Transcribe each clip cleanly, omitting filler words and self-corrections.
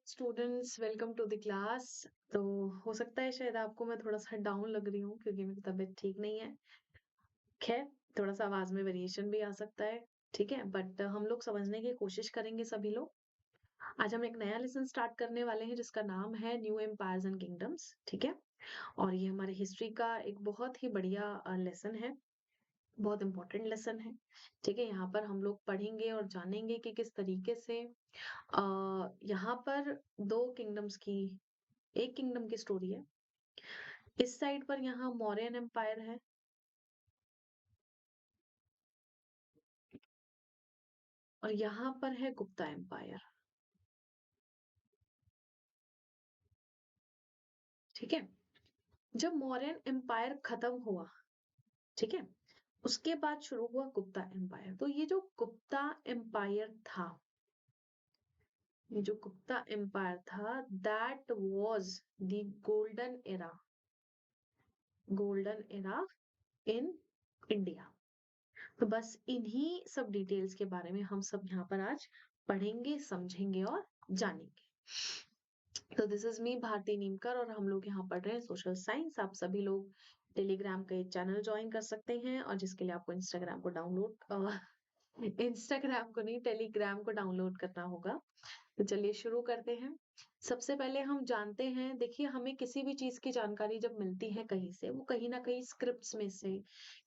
Students, welcome to the class. तो हो सकता है शायद आपको मैं थोड़ा सा डाउन लग रही हूँ क्योंकि मेरी तबीयत ठीक नहीं है। खैर, थोड़ा सा आवाज में वेरिएशन भी आ सकता है। ठीक है, बट हम लोग समझने की कोशिश करेंगे सभी लोग। आज हम एक नया लेसन स्टार्ट करने वाले हैं जिसका नाम है न्यू एम्पायर्स एंड किंगडम्स। ठीक है, और ये हमारे हिस्ट्री का एक बहुत ही बढ़िया लेसन है, बहुत इंपॉर्टेंट लेसन है। ठीक है, यहाँ पर हम लोग पढ़ेंगे और जानेंगे कि किस तरीके से यहाँ पर दो किंगडम्स की, एक किंगडम की स्टोरी है। इस साइड पर यहाँ मौर्यन एम्पायर है और यहाँ पर है गुप्ता एम्पायर। ठीक है, जब मौर्यन एम्पायर खत्म हुआ, ठीक है, उसके बाद शुरू हुआ गुप्ता एम्पायर। तो ये जो गुप्ता एम्पायर था, ये जो गुप्ता एम्पायर था, that was the golden era, golden era in India. तो बस इन्हीं सब डिटेल्स के बारे में हम सब यहाँ पर आज पढ़ेंगे, समझेंगे और जानेंगे। तो दिस इज मी भारती नीमकर और हम लोग यहाँ पढ़ रहे हैं सोशल साइंस। आप सभी लोग टेलीग्राम का चैनल ज्वाइन कर सकते हैं और जिसके लिए आपको इंस्टाग्राम को डाउनलोड इंस्टाग्राम को नहीं, टेलीग्राम को डाउनलोड करना होगा। तो चलिए शुरू करते हैं। सबसे पहले हम जानते हैं, देखिए हमें किसी भी चीज की जानकारी जब मिलती है कहीं से, वो कहीं ना कहीं स्क्रिप्ट्स में से,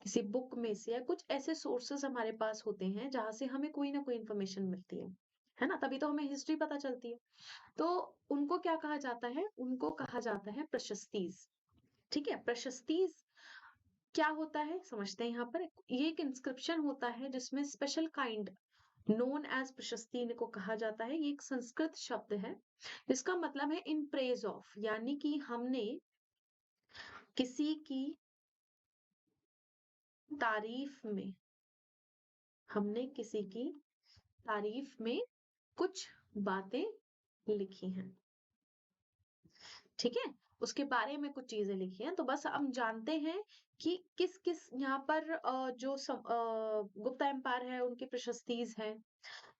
किसी बुक में से या कुछ ऐसे सोर्सेस हमारे पास होते हैं जहां से हमें कोई ना कोई इन्फॉर्मेशन मिलती है ना, तभी तो हमें हिस्ट्री पता चलती है। तो उनको क्या कहा जाता है? उनको कहा जाता है प्रशस्तीज। ठीक है, प्रशस्तीज क्या होता है समझते हैं। यहाँ पर ये एक इंस्क्रिप्शन होता है जिसमें स्पेशल काइंड नोन एज प्रशस्ति को कहा जाता है। ये एक संस्कृत शब्द है जिसका मतलब है इन प्रेज ऑफ, यानी कि हमने किसी की तारीफ में, हमने किसी की तारीफ में कुछ बातें लिखी हैं। ठीक है, उसके बारे में कुछ चीजें लिखी हैं। तो बस हम जानते हैं कि किस किस यहाँ पर गुप्ता एम्पायर है उनकी प्रशस्तीज हैं।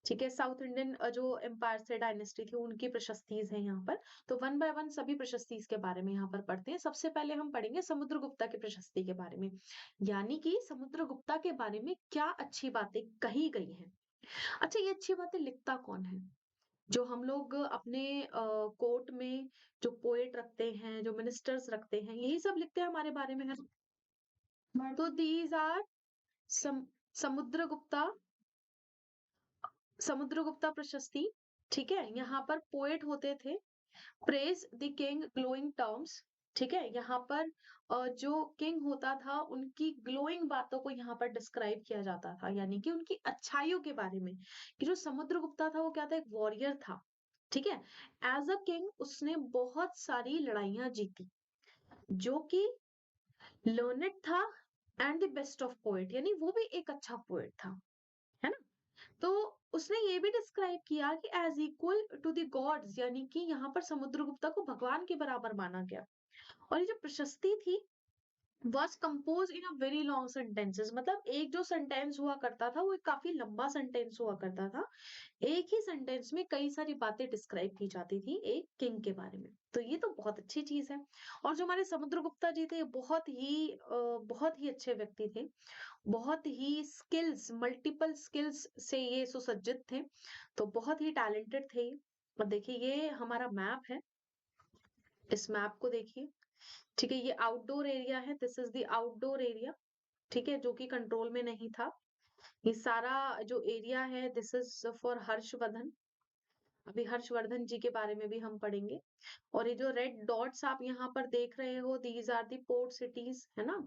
ठीक है, साउथ इंडियन जो एम्पायर से डायनेस्टी थी उनकी प्रशस्तीज है यहाँ पर। तो वन बाय वन सभी प्रशस्तीज के बारे में यहाँ पर पढ़ते हैं। सबसे पहले हम पढ़ेंगे समुद्रगुप्ता की प्रशस्ति के बारे में, यानी कि समुद्रगुप्ता के बारे में क्या अच्छी बातें कही गई हैं। अच्छा, ये अच्छी बातें लिखता कौन है? जो हम लोग अपने कोर्ट में जो पोएट रखते हैं, जो मिनिस्टर्स रखते हैं, यही सब लिखते हैं हमारे बारे में, है ना? तो these are some, Samudragupta, Samudragupta Prashasti. ठीक है, यहाँ पर पोएट होते थे, praise the king glowing terms. ठीक है, यहाँ पर जो किंग होता था उनकी ग्लोइंग बातों को यहाँ पर डिस्क्राइब किया जाता था, यानी कि उनकी अच्छाइयों के बारे में, कि जो समुद्रगुप्ता था वो क्या था? एक वॉरियर था। ठीक है, एज अ किंग उसने बहुत सारी लड़ाइयां जीती, जो कि लर्नेड था and the best of poet, यानी वो भी एक अच्छा पोएट था, है ना? तो उसने ये भी डिस्क्राइब किया कि as equal to the gods, यानी कि यहाँ पर समुद्रगुप्ता को भगवान के बराबर माना गया। और ये जो प्रशस्ति थी was composed in a very long sentences, मतलब एक जो सेंटेंस हुआ करता था वो एक काफी लंबा सेंटेंस हुआ करता था। एक ही सेंटेंस में कई सारी बातें डिस्क्राइब की जाती थी एक किंग के बारे में। तो ये तो बहुत अच्छी चीज है। और जो हमारे समुद्रगुप्ता जी थे बहुत ही अच्छे व्यक्ति थे, बहुत ही स्किल्स, मल्टीपल स्किल्स से ये सुसज्जित थे, तो बहुत ही टैलेंटेड थे। और देखिए ये हमारा मैप है, इस मैप को देखिए। ठीक है, ये आउटडोर एरिया है, this is the outdoor area. ठीक है, जो कि कंट्रोल में नहीं था। ये सारा जो एरिया है दिस इज फॉर हर्षवर्धन। अभी हर्षवर्धन जी के बारे में भी हम पढ़ेंगे। और ये जो रेड डॉट्स आप यहाँ पर देख रहे हो, these are the port cities, है ना,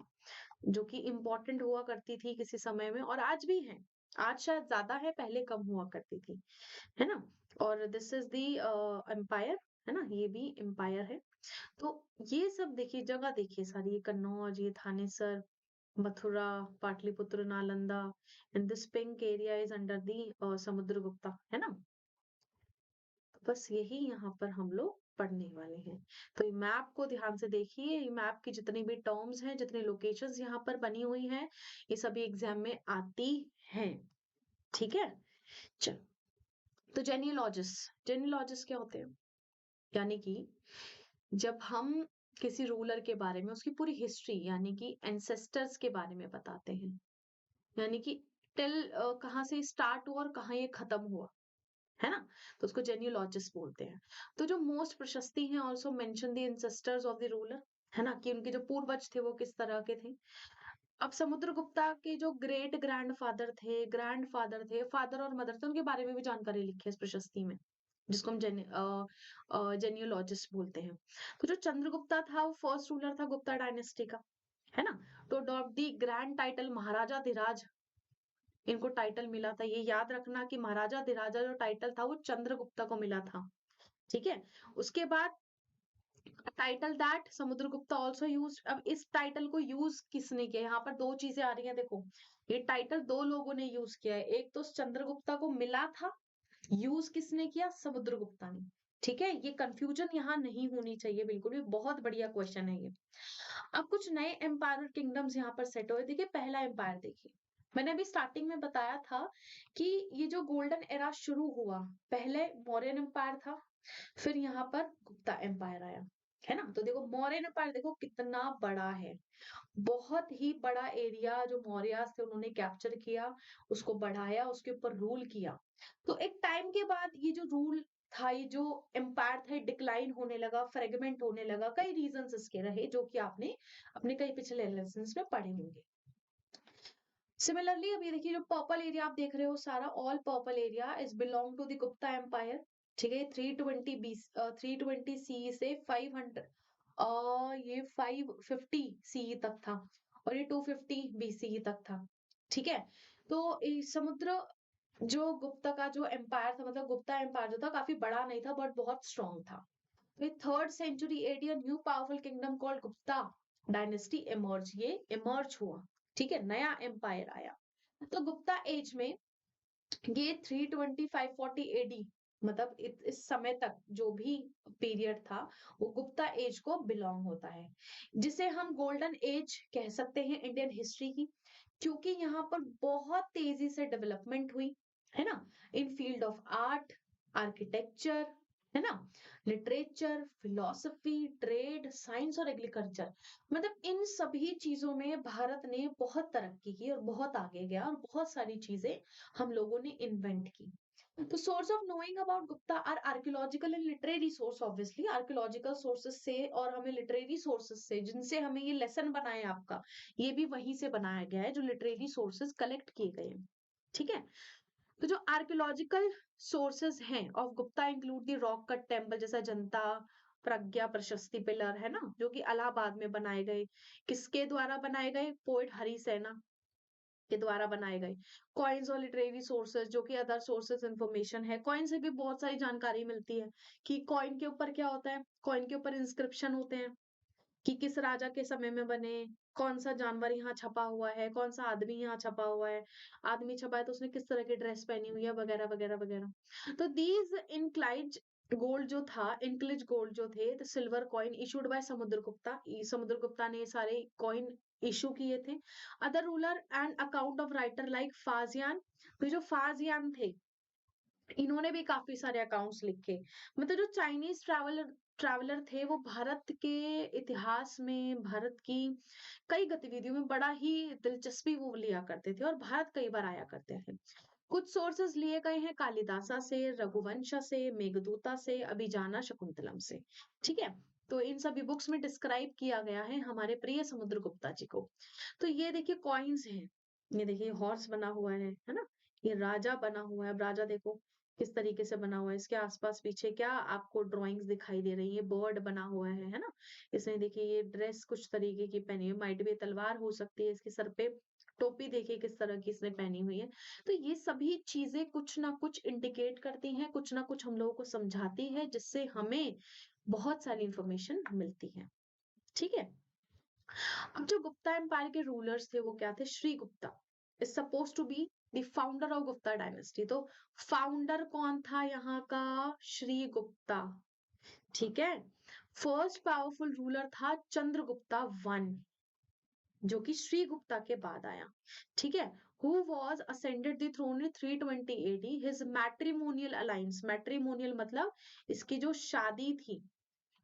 जो कि इम्पोर्टेंट हुआ करती थी किसी समय में और आज भी है। आज शायद ज्यादा है, पहले कम हुआ करती थी, है ना। और दिस इज दी एम्पायर, है ना, ये भी एम्पायर है। तो ये सब देखिए, जगह देखिए सारी, ये कन्नौज, ये Thanesar, Mathura, Pataliputra, Nalanda, and this pink area is under the Samudragupta, है ना। बस यही यहाँ पर हम लोग पढ़ने वाले हैं। तो ये मैप को ध्यान से देखिए, ये मैप की जितनी भी टर्म्स हैं, जितनी लोकेशंस यहाँ पर बनी हुई हैं, ये सभी एग्जाम में आती हैं। ठीक है, चलो। तो जेनियोलॉजिस्ट, जेनियोलॉजिस्ट क्या होते हैं? यानी कि जब हम किसी रूलर के बारे में उसकी पूरी हिस्ट्री यानी कि एंसेस्टर्स के बारे में बताते हैं, यानी कि टिल कहाँ से स्टार्ट हुआ और कहाँ ये खत्म हुआ, है ना? तो उसको जेन्यूलॉजिस्ट बोलते हैं। तो जो मोस्ट प्रशस्ति हैं also mention the ancestors of the ruler, है ना? कि उनके जो पूर्वज थे वो किस तरह के थे। अब समुद्रगुप्ता के जो ग्रेट ग्रैंडफादर थे, फादर और मदर थे, उनके बारे में भी जानकारी लिखी है इस प्रशस्ति में, जिसको हम जेन्यूलॉजिस्ट बोलते हैं। तो जो चंद्रगुप्ता था वो फर्स्ट रूलर था गुप्ता डायनेस्टी का, है ना? तो अडॉप्ट दी ग्रैंड टाइटल महाराजाधिराज, इनको टाइटल मिला था। ये याद रखना कि महाराजाधिराजा जो टाइटल था वो चंद्रगुप्ता को मिला था, ठीक है? उसके बाद title that Samudragupta also used. अब इस टाइटल को यूज किसने किया? यहाँ पर दो चीजें आ रही हैं, देखो। ये टाइटल दो लोगों ने यूज किया है, एक तो चंद्रगुप्ता को मिला था, यूज किसने किया? समुद्रगुप्ता ने। ठीक है, ये कंफ्यूजन यहाँ नहीं होनी चाहिए बिल्कुल भी, बहुत बढ़िया क्वेश्चन है ये। अब कुछ नए एम्पायर किंगडम्स यहाँ पर सेट हुए। देखिए पहला एम्पायर देखिए, मैंने अभी स्टार्टिंग में बताया था कि ये जो गोल्डन एरा शुरू हुआ, पहले मौर्यन एम्पायर था, फिर यहाँ पर गुप्ता एम्पायर आया, है ना? तो देखो मौर्यन एम्पायर देखो कितना बड़ा है, बहुत ही बड़ा एरिया जो मौर्यस थे उन्होंने कैप्चर किया, उसको बढ़ाया, उसके ऊपर रूल किया। तो एक टाइम के बाद ये जो रूल था, ये जो एम्पायर था, डिक्लाइन होने लगा, फ्रेगमेंट होने लगा। कई रीजंस इसके रहे जो कि आपने अपने कई पिछले लेसन्स में पढ़े होंगे। सिमिलरली अभी देखिए जो पर्पल एरिया आप देख रहे हो, सारा all purple area is belong to the Gupta empire. ठीक है, 320 बी 320 सी से 500 ये 550 सी तक था, और ये 250 बीसी तक था। ठीक है, तो समुद्र जो गुप्ता का जो एम्पायर था, मतलब गुप्ता एम्पायर जो था काफी बड़ा नहीं था बट बहुत स्ट्रॉन्ग था। With third century AD new powerful kingdom called Gupta dynasty emerge, ये इमर्ज हुआ। ठीक है, नया एम्पायर आया। तो गुप्ता एज में ये 320 540 एडी, मतलब इस समय तक जो भी पीरियड था वो गुप्ता एज को बिलोंग होता है, जिसे हम गोल्डन एज कह सकते हैं इंडियन हिस्ट्री की, क्योंकि यहाँ पर बहुत तेजी से डेवलपमेंट हुई, है ना? इन फील्ड ऑफ आर्ट, आर्किटेक्चर, है ना, लिटरेचर, फिलोसफी, ट्रेड, साइंस और एग्रीकल्चर, मतलब इन सभी चीजों में भारत ने बहुत तरक्की की और बहुत आगे गया और बहुत सारी चीजें हम लोगों ने इन्वेंट की। तो source of knowing about Gupta are archaeological and literary source, obviously archaeological sources से और हमें लिटरेरी सोर्सेस से, जिनसे हमें ये लेसन बना है आपका, ये भी वहीं से बनाया गया है जो लिटरेरी सोर्सेस कलेक्ट किए गए हैं। ठीक है, तो जो आर्कियोलॉजिकल सोर्सेस हैं of Gupta include the rock cut temple, जैसा जनता प्रज्ञा प्रशस्ति पिलर, है ना, जो कि इलाहाबाद में बनाए गए। किसके द्वारा बनाए गए? पोएट हरि सेना के द्वारा बनाए गए। कॉइन्स और लिटरेरी सोर्सेज, जो कि अदर सोर्सेज इंफॉर्मेशन है। कॉइन से भी बहुत सारी जानकारी मिलती है कि कॉइन के ऊपर क्या होता है, कॉइन के ऊपर इंस्क्रिप्शन होते हैं कि किस राजा के समय में बने, कौन सा जानवर यहाँ छपा हुआ है, कौन सा आदमी यहाँ छपा हुआ है, आदमी छपा है तो उसने किस तरह की ड्रेस पहनी हुई है, वगैरह वगैरह वगैरह। तो दीज इनक्लाइज गोल्ड जो था, इनक्लिज गोल्ड जो थे, तो silver coin issued by Samudragupta, Samudragupta ने सारे कॉइन इशू किए थे। Other ruler and account of writer like Faxian, तो जो फाजियान थे इन्होंने भी काफी सारे अकाउंट्स लिखे। मतलब जो चाइनीज ट्रैवलर थे वो भारत के इतिहास में, भारत की कई गतिविधियों में बड़ा ही दिलचस्पी वो लिया करते थे और भारत कई बार आया करते थे। कुछ सोर्सेस लिए गए हैं कालिदासा से, रघुवंश से, मेघदूता से, अभिजाना शकुंतलम से। ठीक है, तो इन सभी बुक्स में डिस्क्राइब किया गया है हमारे प्रिय समुद्रगुप्ता जी को। तो ये देखिए कॉइन्स हैं, ये देखिए हॉर्स बना हुआ है ना, ये राजा बना हुआ है। अब राजा देखो किस तरीके से बना हुआ है, इसके आसपास पीछे क्या आपको ड्राइंग्स दिखाई दे रही है, बर्ड बना हुआ है ना। इसमें देखिए ये ड्रेस कुछ तरीके की पहनी है, माइट भी तलवार हो सकती है इसके सर पे, टोपी देखिए किस तरह की इसने पहनी हुई है। तो ये सभी चीजें कुछ ना कुछ इंडिकेट करती हैं, कुछ ना कुछ हम लोगों को समझाती है, जिससे हमें बहुत सारी इंफॉर्मेशन मिलती है। ठीक है, अब जो गुप्ता एम्पायर के रूलर्स थे वो क्या थे? Shri Gupta is suppose to be the founder of Gupta dynasty. तो फाउंडर कौन था यहाँ का? श्री गुप्ता। ठीक है, फर्स्ट पावरफुल रूलर था चंद्रगुप्ता वन। जो कि श्रीगुप्ता के बाद आया। ठीक है। Who was ascended the throne in 320 AD, his matrimonial alliance, matrimonial मतलब इसकी जो शादी थी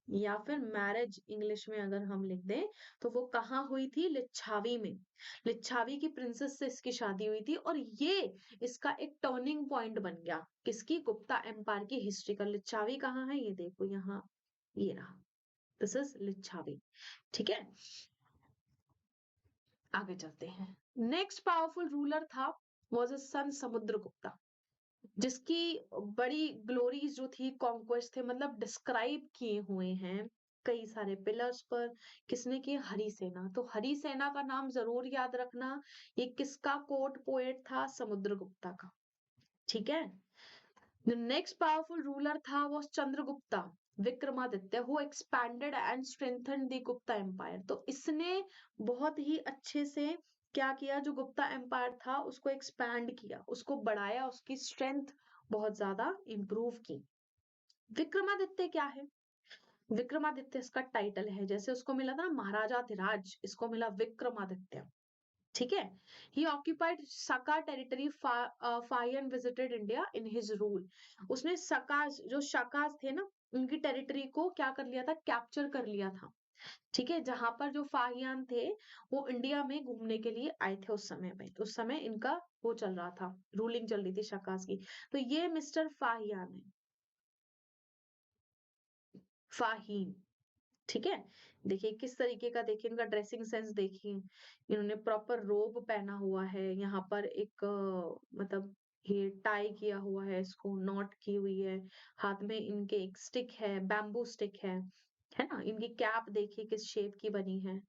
या फिर मैरिज इंग्लिश में अगर हम लिख दें, तो वो कहाँ हुई थी? लिच्छावी में। लिच्छावी की प्रिंसेस से इसकी शादी हुई थी, और ये इसका एक टर्निंग पॉइंट बन गया किसकी? गुप्ता एम्पायर की हिस्ट्री का। लिच्छावी कहाँ है? ये देखो यहाँ, ये रहा, दिस इज लिच्छावी। ठीक है, आगे चलते हैं। नेक्स्ट पावरफुल रूलर था वॉज अ सन समुद्रगुप्ता, जिसकी बड़ी ग्लोरीज जो थी, कॉन्क्वेस्ट थे, मतलब डिस्क्राइब किए हुए हैं कई सारे पिलर्स पर। किसने किए? हरिसेना। तो हरिसेना का नाम जरूर याद रखना। ये किसका कोर्ट पोएट था? समुद्रगुप्ता का। ठीक है। द नेक्स्ट पावरफुल रूलर था वो Chandragupta Vikramaditya, who expanded and strengthened the Gupta empire. तो इसने बहुत ही अच्छे से क्या किया? जो गुप्ता एम्पायर था उसको एक्सपैंड किया, उसको बढ़ाया, उसकी स्ट्रेंथ बहुत ज्यादा इंप्रूव की। विक्रमादित्य क्या है? विक्रमादित्य इसका टाइटल है, जैसे उसको मिला था महाराजाधिराज, इसको मिला विक्रमादित्य। ठीक है। ही ऑक्यूपाइड सका टेरिटरी फाई and visited India in his rule. उसने सकाज, जो शकाज थे ना, उनकी टेरिटरी को क्या कर लिया था? कैप्चर कर लिया था। ठीक है। जहां पर जो फाहियान थे वो इंडिया में घूमने के लिए आए थे उस समय में, उस समय इनका वो चल रहा था, रूलिंग चल रही थी शकाज की। तो ये मिस्टर फाहियान है, फाहीन। ठीक है। देखिए किस तरीके का, देखिए इनका ड्रेसिंग सेंस देखिए, इन्होंने प्रॉपर रोब पहना हुआ है, यहाँ पर एक मतलब ये टाई किया हुआ है, इसको नॉट की हुई है, हाथ में इनके एक स्टिक है, बैम्बू स्टिक है ना। इनकी कैप देखिए किस शेप की बनी है,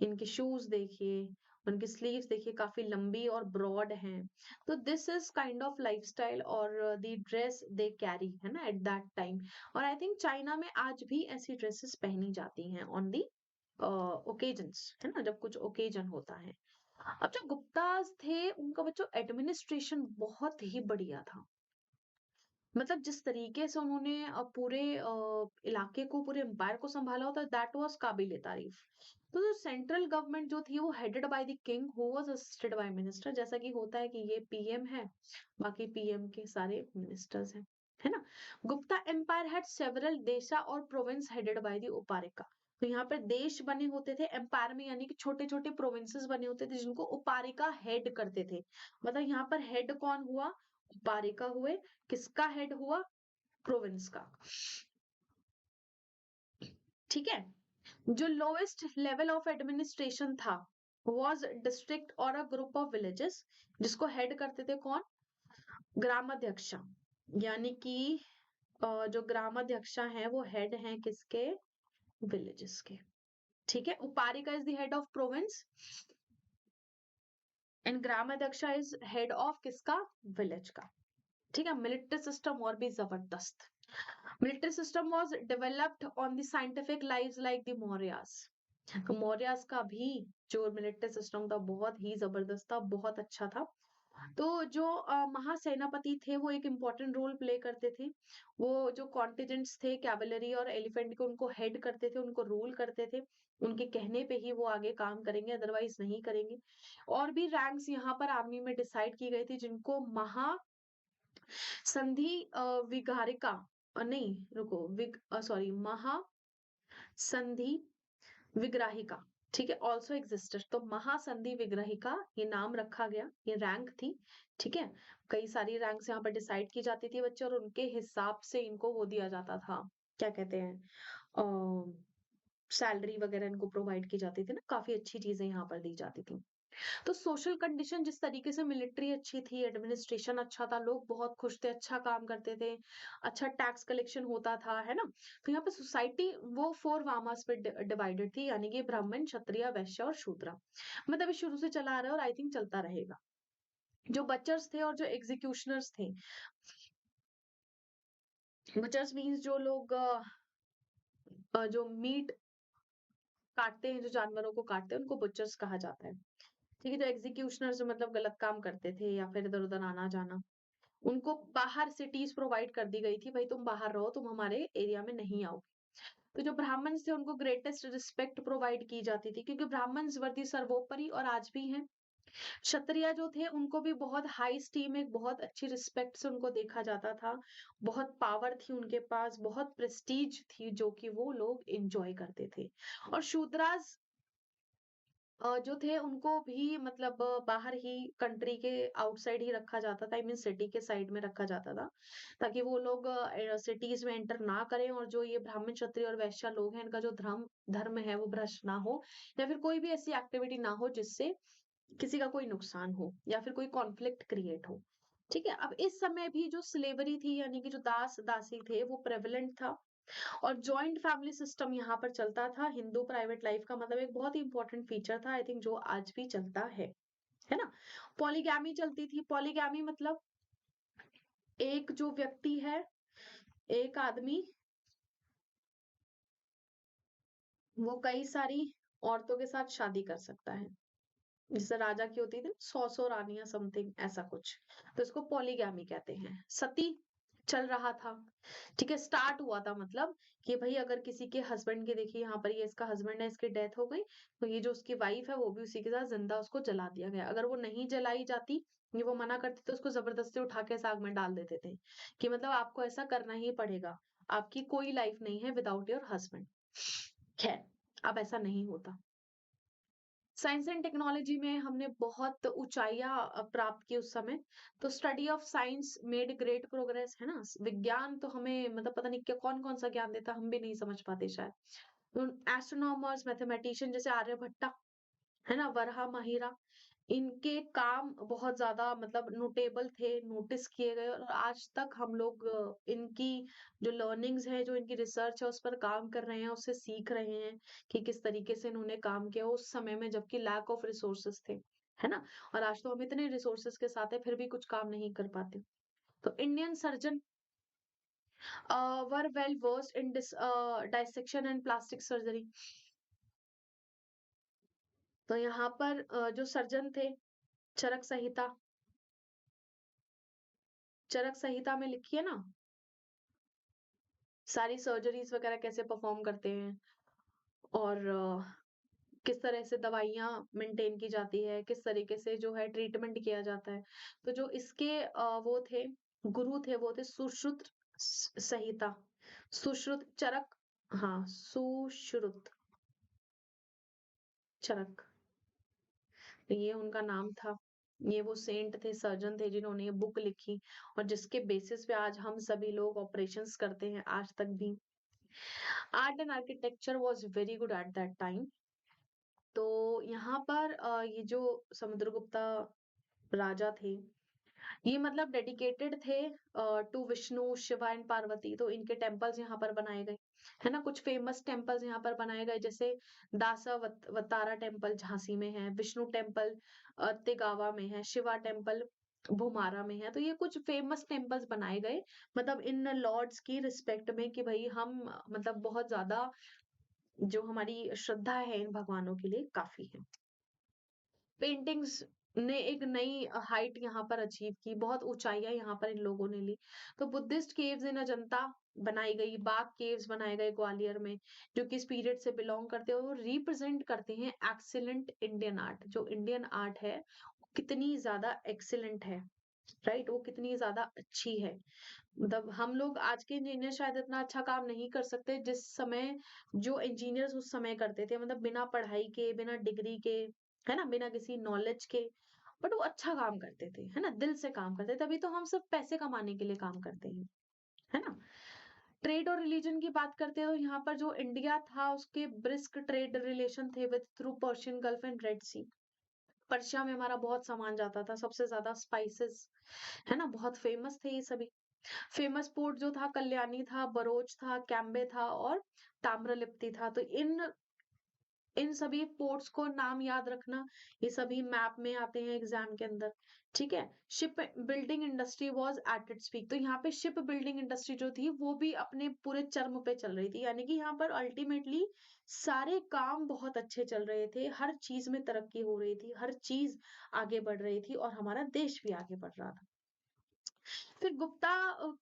इनके शूज देखिए, उनकी स्लीव्स देखिए काफी लंबी और ब्रॉड हैं। तो this is kind of lifestyle और द ड्रेस दे कैरी, है ना, एट दैट टाइम। और आई थिंक चाइना में आज भी ऐसी ड्रेसेस पहनी जाती हैं ऑन दी ओकेजन्स, है ना, जब कुछ ओकेजन होता है। अब जो गुप्ताज थे उनका बच्चों एडमिनिस्ट्रेशन बहुत ही बढ़िया था। मतलब जिस तरीके से उन्होंने पूरे इलाके को, पूरे एम्पायर को संभाला होता, दैट वाज काबिल तारीफ। तो जो सेंट्रल गवर्नमेंट जो थी वो headed by the king who was assisted by minister, जैसा कि होता है कि ये पीएम है, बाकी पीएम के सारे मिनिस्टर्स हैं, है ना। गुप्ता एम्पायर हैड सेवरल देशा और प्रोविंस हेडेड बाय द उपारिका। तो यहाँ पर देश बने होते थे एम्पायर में, यानी कि छोटे छोटे प्रोविंसेस बने होते थे जिनको उपारिका हेड करते थे। मतलब यहाँ पर हेड कौन हुआ? उपारिका हुए। किसका हेड हुआ? प्रोविंस का। ठीक है। जो लोएस्ट लेवल ऑफ एडमिनिस्ट्रेशन था वॉज डिस्ट्रिक्ट और अ ग्रुप ऑफ विलेजेस, जिसको हेड करते थे कौन? ग्रामाध्यक्षा। यानी कि जो ग्रामाध्यक्षा है वो हेड हैं किसके? विलेजेस के। ठीक है। Uparika is the head of province and Gramadhyaksha is head of किसका? विलेज का। ठीक है। मिलिट्री सिस्टम और भी जबरदस्त। Military system was developed on the scientific lives like the Mauryas. तो मौर्यास का भी जो मिलिट्री सिस्टम था बहुत ही जबरदस्त था, बहुत अच्छा था। तो जो महासेनापति थे वो एक इम्पोर्टेंट रोल प्ले करते थे। वो जो कॉन्टिजेंट्स थे कैवलरी और एलिफेंट के, उनको हेड करते थे, उनको रूल करते थे। उनके कहने पे ही वो आगे काम करेंगे, अदरवाइज नहीं करेंगे। और भी रैंक्स यहाँ पर आर्मी में डिसाइड की गई थी, जिनको महा संधि विघारिका, नहीं रुको, सॉरी, महासंधि विग्राहिका। ठीक है, ऑल्सो एग्जिस्टेड। तो महासंधि विग्रहिका ये नाम रखा गया, ये रैंक थी। ठीक है। कई सारी रैंक्स यहाँ पर डिसाइड की जाती थी बच्चे, और उनके हिसाब से इनको वो दिया जाता था, क्या कहते हैं, सैलरी वगैरह इनको प्रोवाइड की जाती थी ना, काफी अच्छी चीजें यहाँ पर दी जाती थी। तो सोशल कंडीशन जिस तरीके से, मिलिट्री अच्छी थी, एडमिनिस्ट्रेशन अच्छा था, लोग बहुत खुश थे, अच्छा काम करते थे, अच्छा टैक्स कलेक्शन होता था, है ना। तो यहाँ पे सोसाइटी वो 4 वामास पे डिवाइडेड थी, यानी कि ब्राह्मण, क्षत्रिय, वैश्य और शूद्र। मतलब ये शुरू से चला आ रहा है और आई थिंक चलता रहेगा। जो बचर्स थे और जो एग्जीक्यूशनर्स थे, बचर्स मीन्स जो लोग जो मीट काटते हैं, जो जानवरों को काटते हैं, उनको बचर्स कहा जाता है। ठीक है। जो एग्जीक्यूशनर जो मतलब गलत काम करते थे या फिर इधर उधर आना जाना, उनको बाहर सिटीज प्रोवाइड कर दी गई थी, भाई तुम बाहर रहो, तुम हमारे एरिया में नहीं आओ। तो जो ब्राह्मण्स थे उनको ग्रेटेस्ट रिस्पेक्ट प्रोवाइड की जाती थी, क्योंकि ब्राह्मण्स वर्दी सर्वोपरि और आज भी हैं। क्षत्रिय जो थे उनको भी बहुत हाई स्टीम, एक बहुत अच्छी रिस्पेक्ट से उनको देखा जाता था। बहुत पावर थी उनके पास, बहुत प्रेस्टीज थी जो कि वो लोग एंजॉय करते थे। और शूद्रास जो थे उनको भी मतलब बाहर ही, कंट्री के आउटसाइड ही रखा जाता था, आई मीन सिटी के साइड में रखा जाता था, ताकि वो लोग सिटीज में एंटर ना करें, और जो ये ब्राह्मण क्षत्रिय और वैश्य लोग हैं इनका जो धर्म धर्म है वो भ्रष्ट ना हो, या फिर कोई भी ऐसी एक्टिविटी ना हो जिससे किसी का कोई नुकसान हो या फिर कोई कॉन्फ्लिक्ट क्रिएट हो। ठीक है, अब इस समय भी जो स्लेवरी थी, यानी कि जो दास दासी थे, वो प्रेवलेंट था, और जॉइंट फैमिली सिस्टम यहाँ पर चलता था। हिंदू प्राइवेट लाइफ का मतलब एक बहुत ही इंपॉर्टेंट फीचर था, आई थिंक, जो आज भी चलता है ना। पॉलीगैमी चलती थी। पॉलीगैमी मतलब एक जो व्यक्ति है, एक आदमी, वो कई सारी औरतों के साथ शादी कर सकता है। जैसे राजा की होती थी 100 रानियां समथिंग, ऐसा कुछ, तो इसको पॉलीगैमी कहते हैं। सती चल रहा था। ठीक है, स्टार्ट हुआ था, मतलब कि भाई अगर किसी के हस्बैंड के, देखिए यहाँ पर ये इसका हस्बैंड है, इसकी डेथ हो गई, तो ये जो उसकी वाइफ है वो भी उसी के साथ जिंदा उसको जला दिया गया। अगर वो नहीं जलाई जाती, ये वो मना करते तो उसको जबरदस्ती उठा के आग में डाल देते थे, कि मतलब आपको ऐसा करना ही पड़ेगा, आपकी कोई लाइफ नहीं है विदाउट योर हस्बैंड। खैर, अब ऐसा नहीं होता। साइंस एंड टेक्नोलॉजी में हमने बहुत ऊंचाइयां प्राप्त की उस समय। तो study of science made great progress, है ना। विज्ञान तो हमें मतलब पता नहीं क्या कौन कौन सा ज्ञान देता, हम भी नहीं समझ पाते शायद। तो एस्ट्रोनॉमर्स, मैथमेटिशियन जैसे आर्यभट्टा, है ना, वरहा महिरा, इनके काम बहुत ज्यादा मतलब नोटेबल थे, नोटिस किए गए, और आज तक हम लोग इनकी जो लर्निंग्स है, जो इनकी रिसर्च है, उस पर काम कर रहे हैं, उससे सीख रहे हैं कि किस तरीके से इन्होंने काम किया उस समय में, जबकि लैक ऑफ रिसोर्सेस थे, है ना। और आज तो हम इतने रिसोर्सेस के साथ है फिर भी कुछ काम नहीं कर पाते। तो Indian surgeon were well versed in dissection and plastic surgery. तो यहाँ पर जो सर्जन थे, चरक संहिता, चरक संहिता में लिखी है ना सारी सर्जरीज वगैरह कैसे परफॉर्म करते हैं, और किस तरह से दवाइयाँ मेंटेन की जाती है, किस तरीके से जो है ट्रीटमेंट किया जाता है। तो जो इसके वो थे, गुरु थे, वो थे सुश्रुत संहिता, सुश्रुत चरक, हाँ सुश्रुत चरक, तो ये उनका नाम था। ये वो सेंट थे, सर्जन थे, जिन्होंने ये बुक लिखी, और जिसके बेसिस पे आज हम सभी लोग ऑपरेशंस करते हैं आज तक भी। Art and architecture was very good at that time. तो यहाँ पर ये जो समुद्रगुप्ता राजा थे, ये मतलब डेडिकेटेड थे टू विष्णु, शिवा एंड पार्वती। तो इनके टेम्पल्स यहाँ पर बनाए गए, है ना। कुछ फेमस टेम्पल्स यहाँ पर बनाए गए, जैसे वतारा टेम्पल झांसी में है, विष्णु टेम्पल तेगावा में है, शिवा टेम्पल भूमारा में है। तो ये कुछ फेमस टेम्पल्स बनाए गए, मतलब इन लॉर्ड्स की रिस्पेक्ट में, कि भाई हम मतलब बहुत ज्यादा जो हमारी श्रद्धा है इन भगवानों के लिए काफी है। पेंटिंग्स ने एक नई हाइट यहाँ पर अचीव की, बहुत ऊंचाइयां यहाँ पर इन लोगों ने ली। तो बुद्धिस्ट केव्स इन अजंता बनाई गई, बाग केव्स बनाए गए ग्वालियर में, जो कि इस पीरियड से बिलोंग करते हैं, और रिप्रेजेंट करते हैं एक्सीलेंट इंडियन आर्ट। जो इंडियन आर्ट है वो कितनी ज्यादा एक्सीलेंट है, राइट, वो कितनी ज्यादा अच्छी है। मतलब हम लोग आज के इंजीनियर शायद इतना अच्छा काम नहीं कर सकते जिस समय जो इंजीनियर्स उस समय करते थे, मतलब बिना पढ़ाई के, बिना डिग्री के, है ना, बिना किसी नॉलेज के, बट वो अच्छा काम करते थे, है ना, दिल से काम करते थे। तभी तो हम सब पैसे कमाने के लिए काम करते हैं, है ना। ट्रेड और रिलीजन की बात करते हैं, तो यहाँ पर जो इंडिया था उसके ब्रिस्क ट्रेड रिलेशन थे with through Persian Gulf and Red Sea. Persia में हमारा बहुत सामान जाता था, सबसे ज्यादा स्पाइसेस, है ना, बहुत फेमस थे ये सभी। फेमस पोर्ट जो था कल्याणी था, बरोच था, कैम्बे था, और ताम्रलिप्ति था। तो इन सभी पोर्ट्स को नाम याद रखना, ये सभी मैप में आते हैं एग्जाम के अंदर। ठीक है। Ship building industry was at its peak. तो यहाँ पे शिप बिल्डिंग इंडस्ट्री जो थी वो भी अपने पूरे चरम पे चल रही थी, यानी कि यहाँ पर अल्टीमेटली सारे काम बहुत अच्छे चल रहे थे, हर चीज में तरक्की हो रही थी, हर चीज आगे बढ़ रही थी, और हमारा देश भी आगे बढ़ रहा था। फिर गुप्ता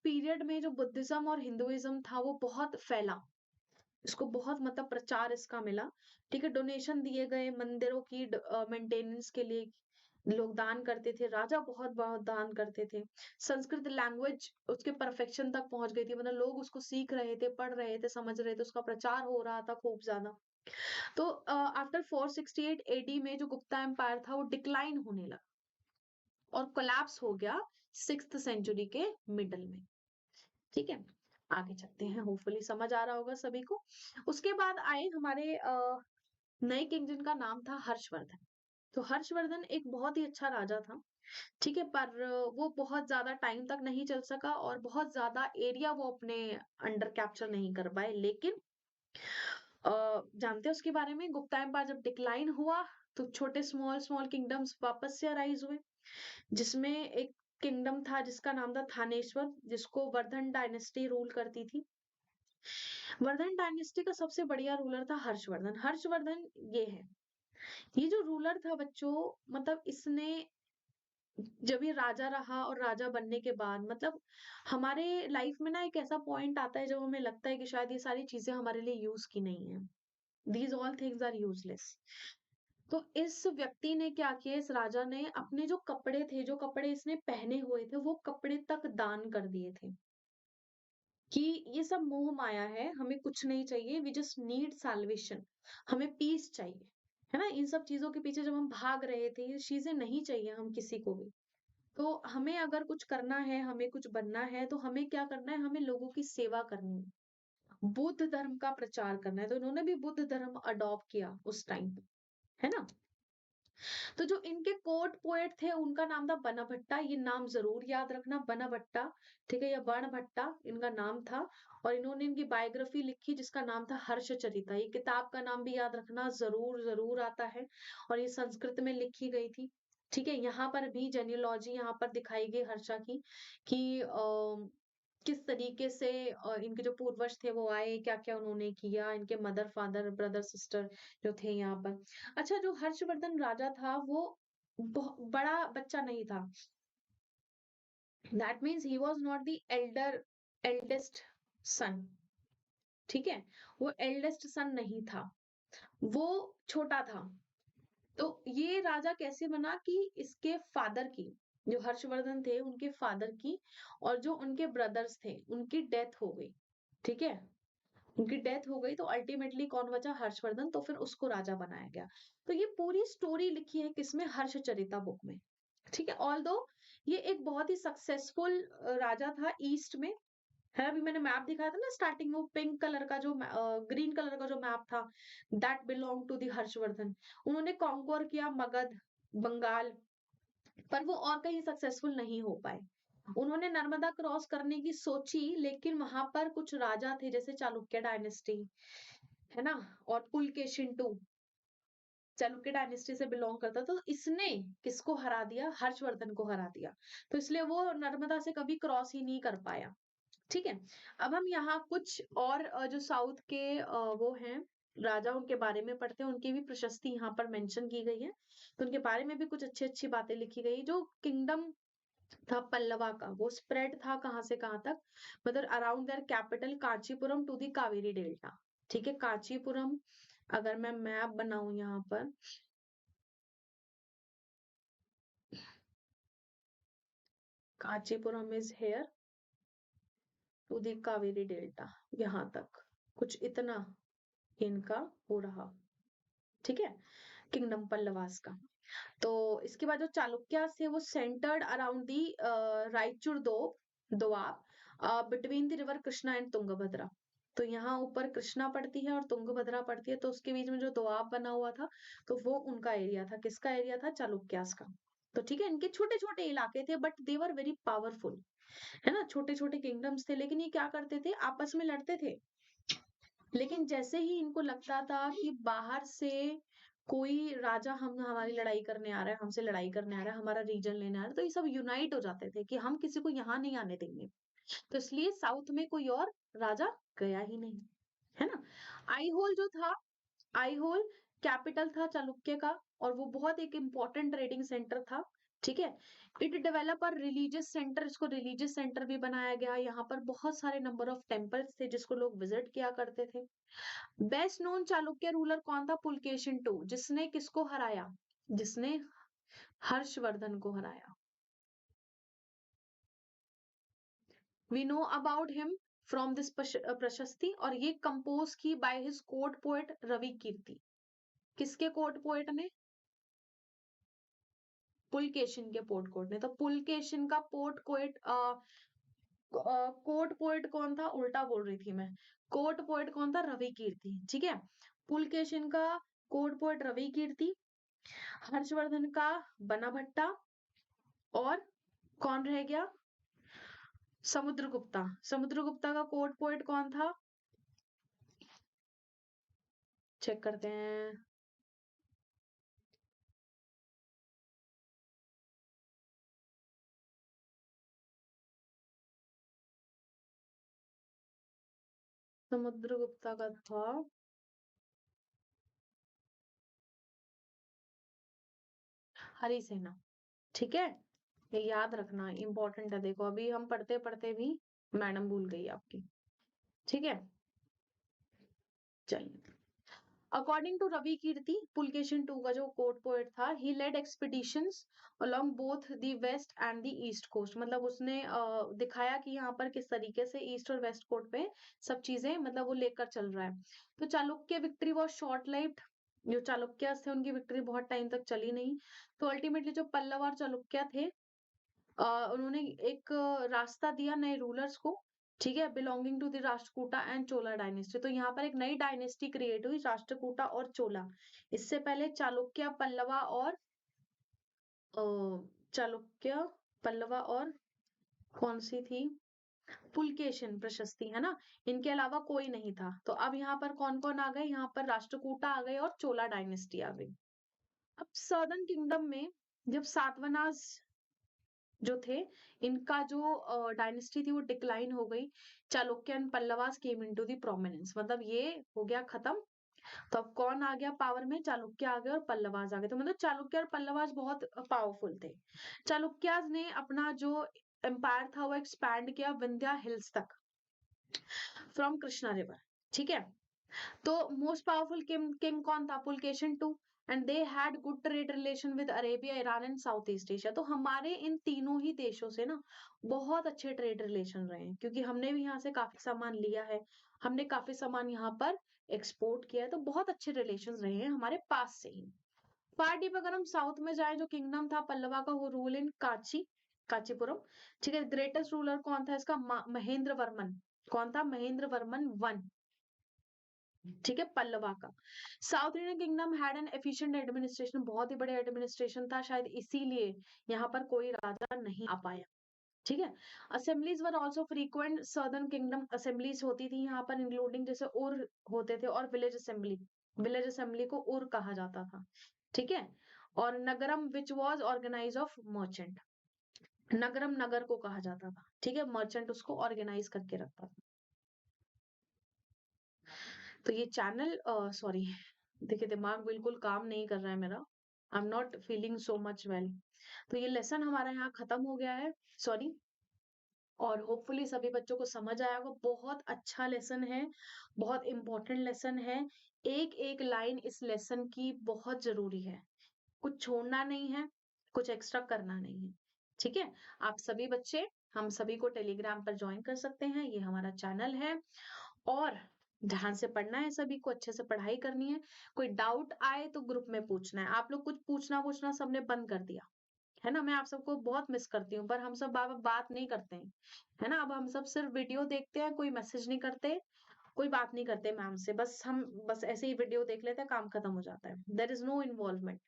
पीरियड में जो बुद्धिज्म और हिंदुइज्म था वो बहुत फैला, इसको बहुत मतलब प्रचार इसका मिला। ठीक है, डोनेशन दिए गए मंदिरों की मेंटेनेंस के लिए, लोग दान करते थे, राजा बहुत बहुत दान करते थे। संस्कृत लैंग्वेज उसके परफेक्शन तक पहुंच गई थी, मतलब लोग उसको सीख रहे थे, पढ़ रहे थे, समझ रहे थे, उसका प्रचार हो रहा था खूब ज्यादा। तो आफ्टर 468 एडी में जो गुप्ता एम्पायर था वो डिक्लाइन होने लगा और कोलैप्स हो गया 6th सेंचुरी के मिडल में। ठीक है, आगे चलते हैं, होपफुली समझ आ रहा होगा सभी को। उसके बाद आए हमारे नए किंग जिनका नाम था हर्षवर्धन। तो हर्षवर्धन एक बहुत ही अच्छा राजा था। ठीक है, पर वो बहुत ज्यादा टाइम तक नहीं चल सका और बहुत ज्यादा एरिया वो अपने अंडर कैप्चर नहीं कर पाए। लेकिन जानते हैं उसके बारे में, गुप्ता एम्पायर जब डिक्लाइन हुआ तो छोटे स्मॉल स्मॉल किंगडम्स वापस से अराइज हुए, जिसमें एक किंगडम था जिसका नाम था थानेश्वर, जिसको वर्धन डायनेस्टी रूल करती थी। वर्धन डायनेस्टी का सबसे बढ़िया रूलर था हर्षवर्धन। हर्षवर्धन ये है, ये जो रूलर था बच्चों, मतलब इसने जब ये राजा रहा और राजा बनने के बाद, मतलब हमारे लाइफ में ना एक ऐसा पॉइंट आता है जब हमें लगता है कि शायद ये सारी चीजें हमारे लिए यूज की नहीं है, these all things are useless. तो इस व्यक्ति ने क्या किया, इस राजा ने अपने जो कपड़े थे, जो कपड़े इसने पहने हुए थे, वो कपड़े तक दान कर दिए थे कि ये सब मोह माया है, हमें कुछ नहीं चाहिए, वी जस्ट नीड साल्वेशन, हमें पीस चाहिए, है ना। इन सब चीजों के पीछे जब हम भाग रहे थे, ये चीजें नहीं चाहिए हम किसी को भी। तो हमें अगर कुछ करना है, हमें कुछ बनना है, तो हमें क्या करना है, हमें लोगों की सेवा करनी है, बुद्ध धर्म का प्रचार करना है। तो इन्होंने भी बुद्ध धर्म अडॉप्ट किया उस टाइम पे, है ना। तो जो इनके कोर्ट पोएट थे उनका नाम था बनभट्टा, ये नाम जरूर याद रखना, बनभट्टा। ठीक है, या बाणभट्टा इनका नाम था। और इन्होंने इनकी बायोग्राफी लिखी जिसका नाम था हर्षचरिता। ये किताब का नाम भी याद रखना, जरूर जरूर आता है, और ये संस्कृत में लिखी गई थी। ठीक है, यहाँ पर भी जेन्योलॉजी यहाँ पर दिखाई गई हर्षा की, कि किस तरीके से इनके जो पूर्वज थे वो आए, क्या क्या उन्होंने किया, इनके मदर फादर ब्रदर सिस्टर जो थे यहाँ पर। अच्छा, जो हर्षवर्धन राजा था वो बड़ा बच्चा नहीं था। That means he was not the eldest son. ठीक है, वो एल्डेस्ट सन नहीं था, वो छोटा था। तो ये राजा कैसे बना कि इसके फादर की, जो हर्षवर्धन थे उनके फादर की, और जो उनके ब्रदर्स थे उनकी डेथ हो गई। ठीक है, उनकी डेथ हो गई, तो अल्टीमेटली कौन बचा, हर्षवर्धन। तो फिर उसको राजा बनाया गया। तो ये पूरी स्टोरी लिखी है किसमें, हर्षचरिता बुक में। ठीक है, ऑल दो ये एक बहुत ही सक्सेसफुल राजा था ईस्ट में, है। अभी मैंने मैप दिखाया था ना स्टार्टिंग में, पिंक कलर का जो ग्रीन कलर का जो मैप था, that belong to the Harshavardhan. उन्होंने कॉन्कोर किया मगध, बंगाल, पर वो और कहीं सक्सेसफुल नहीं हो पाए। उन्होंने नर्मदा क्रॉस करने की सोची, लेकिन वहां पर कुछ राजा थे जैसे चालुक्य डायनेस्टी, है ना, और पुलकेशिन टू चालुक्य डायनेस्टी से बिलोंग करता था। तो इसने किसको हरा दिया, हर्षवर्धन को हरा दिया। तो इसलिए वो नर्मदा से कभी क्रॉस ही नहीं कर पाया। ठीक है, अब हम यहाँ कुछ और जो साउथ के वो हैं राजा, उनके बारे में पढ़ते हैं। उनकी भी प्रशस्ति यहाँ पर मेंशन की गई है, तो उनके बारे में भी कुछ अच्छी अच्छी बातें लिखी गई। जो किंगडम था पल्लवा का, वो स्प्रेड था कहाँ से कहाँ तक, मतलब around there capital Kanchipuram to the Kaveri delta. ठीक है, कांचीपुरम, अगर मैं मैप बनाऊं यहाँ पर, Kanchipuram is here to the Kaveri delta, यहाँ तक कुछ इतना इनका हो रहा। ठीक है, किंगडम पल्लवास का। तो इसके बाद जो चालुक्यास थे वो सेंटर्ड अराउंड दी रायचूर दो Doab between the river Krishna and Tungabhadra. तो यहाँ ऊपर कृष्णा पड़ती है और तुंगभद्रा पड़ती है, तो उसके बीच में जो दोआब बना हुआ था, तो वो उनका एरिया था। किसका एरिया था, चालुक्यास का। तो ठीक है, इनके छोटे छोटे इलाके थे, but they were very powerful, है ना। छोटे छोटे किंगडम्स थे, लेकिन ये क्या करते थे, आपस में लड़ते थे। लेकिन जैसे ही इनको लगता था कि बाहर से कोई राजा हम हमारी लड़ाई करने आ रहा है, हमसे लड़ाई करने आ रहा है, हमारा रीजन लेने आ रहा है, तो ये सब यूनाइट हो जाते थे कि हम किसी को यहाँ नहीं आने देंगे। तो इसलिए साउथ में कोई और राजा गया ही नहीं, है ना। आईहोल जो था, आईहोल कैपिटल था चालुक्य का, और वो बहुत एक इम्पोर्टेंट ट्रेडिंग सेंटर था। ठीक है। It develop a religious centre, इसको रिलीजियस सेंटर भी बनाया गया। यहाँ पर बहुत सारे नंबर ऑफ टेम्पल्स थे जिसको लोग विजिट किया करते थे। बेस्ट नोन चालुक्य रूलर कौन था? पुलकेशिन टू, जिसने किसको हराया? जिसने हर्षवर्धन को हराया। We know about him from this prashasti, और ये कंपोज की by his court poet Ravikirti. किसके कोर्ट पोएट ने? पुलकेशिन के पोर्ट ने। तो पुलकेशिन का कोर्ट पोएट कौन था? उल्टा बोल रही थी मैं। कोर्ट पोएट कौन था? रवि कीर्ति। ठीक है। पुलकेशिन का कोर्ट पोएट रवि कीर्ति, हर्षवर्धन का बना भट्टा, और कौन रह गया? समुद्रगुप्ता। समुद्रगुप्ता का कोर्ट पोएट कौन था? चेक करते हैं। समुद्रगुप्ता का था हरिसेना। ठीक है, ये याद रखना, इंपॉर्टेंट है। देखो अभी हम पढ़ते पढ़ते भी मैडम भूल गई आपकी। ठीक है, चलिए। According to Ravikirti, Pulakeshin two का जो कोर्ट पोएट था, he led expeditions along both the west and the east coast. मतलब उसने दिखाया कि यहाँ पर किस तरीके से ईस्ट और वेस्ट कोस्ट पे सब चीजें मतलब वो लेकर चल रहा है। तो Chalukya victory was short lived. जो चालुक्य थे उनकी विक्ट्री बहुत टाइम तक चली नहीं। तो अल्टीमेटली जो पल्लव और चालुक्य थे, उन्होंने एक रास्ता दिया नए रूलर्स को। ठीक है, belonging to the Rashtrakuta and Chola dynasty. तो यहाँ पर एक नई डायनेस्टी क्रिएट हुई, राष्ट्रकूटा और चोला। इससे पहले चालुक्य, पल्लवा और अ, चालुक्य, पल्लवा और कौन सी थी? पुलकेशिन प्रशस्ति, है ना। इनके अलावा कोई नहीं था। तो अब यहाँ पर कौन कौन आ गए? यहाँ पर राष्ट्रकूटा आ गए और चोला डायनेस्टी आ गई। अब सदर्न किंगडम में जब सातवाहनास जो थे, इनका जो डायनेस्टी थी वो डिक्लाइन हो गई। Chalukya and Pallavas came into the prominence, मतलब ये हो गया खत्म। तो अब कौन आ गया पावर में? चालुक्य आ गए और पल्लवास आ गए। तो मतलब चालुक्य और पल्लवास बहुत पावरफुल थे। चालुक्यास ने अपना जो एम्पायर था वो एक्सपैंड किया विंध्या हिल्स तक, फ्रॉम कृष्णा रिवर। ठीक है। तो मोस्ट पावरफुल किंग कौन था? Pulakeshin two. And they had good trade relation with Arabia, Iran and south east Asia. तो हमारे इन तीनों ही देशों से ना बहुत अच्छे ट्रेड रिलेशन रहे हैं, क्योंकि हमने भी यहाँ से काफी सामान लिया है, हमने काफी सामान यहाँ पर एक्सपोर्ट किया है। तो बहुत अच्छे रिलेशन रहे हैं हमारे पास से ही। फार डीप अगर हम साउथ में जाए, जो किंगडम था पल्लवा का, वो रूल इन कांचीपुरम। ठीक है। ग्रेटेस्ट रूलर कौन था इसका? महेंद्र वर्मन। कौन था? महेंद्र वर्मन वन। ठीक है, पल्लवा का। South Indian kingdom had an efficient administration, बहुत ही बड़े एडमिनिस्ट्रेशन था, शायद इसीलिए यहाँ पर कोई राजा नहीं आ पाया। ठीक है। Assemblies were also frequent, southern kingdom assemblies होती थी यहाँ पर, इंक्लूडिंग जैसे उर होते थे, और विलेज असेंबली। विलेज असेंबली को उर कहा जाता था। ठीक है। और Nagaram which was organize of merchant, Nagaram नगर को कहा जाता था। ठीक है, मर्चेंट उसको ऑर्गेनाइज करके रखता था। तो ये चैनल, सॉरी, देखिए दिमाग बिल्कुल काम नहीं कर रहा है मेरा। I am not feeling so much well. तो ये लेसन हमारा यहाँ खत्म हो गया है, सॉरी। और होपफुली सभी बच्चों को समझ आया होगा। बहुत अच्छा लेसन है, बहुत इंपॉर्टेंट लेसन है। एक एक लाइन इस लेसन की बहुत जरूरी है, कुछ छोड़ना नहीं है, कुछ एक्स्ट्रा करना नहीं है। ठीक है। आप सभी बच्चे, हम सभी को टेलीग्राम पर ज्वाइन कर सकते हैं, ये हमारा चैनल है। और ध्यान से पढ़ना है, सभी को अच्छे से पढ़ाई करनी है। कोई डाउट आए तो ग्रुप में पूछना है। आप लोग कुछ पूछना पूछना सबने बंद कर दिया है ना। मैं आप सबको बहुत मिस करती हूँ, पर हम सब बात नहीं करते हैं, है ना। अब हम सब सिर्फ वीडियो देखते हैं, कोई मैसेज नहीं करते, कोई बात नहीं करते मैम से। बस हम बस ऐसे ही वीडियो देख लेते हैं, काम खत्म हो जाता है। There is no involvement.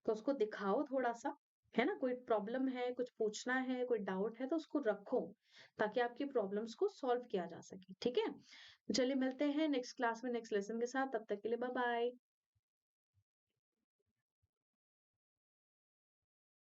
तो उसको दिखाओ थोड़ा सा, है ना। कोई प्रॉब्लम है, कुछ पूछना है, कोई डाउट है तो उसको रखो, ताकि आपकी प्रॉब्लम्स को सॉल्व किया जा सके। ठीक है। चलिए मिलते हैं नेक्स्ट क्लास में नेक्स्ट लेसन के साथ। तब तक के लिए बाय बाय।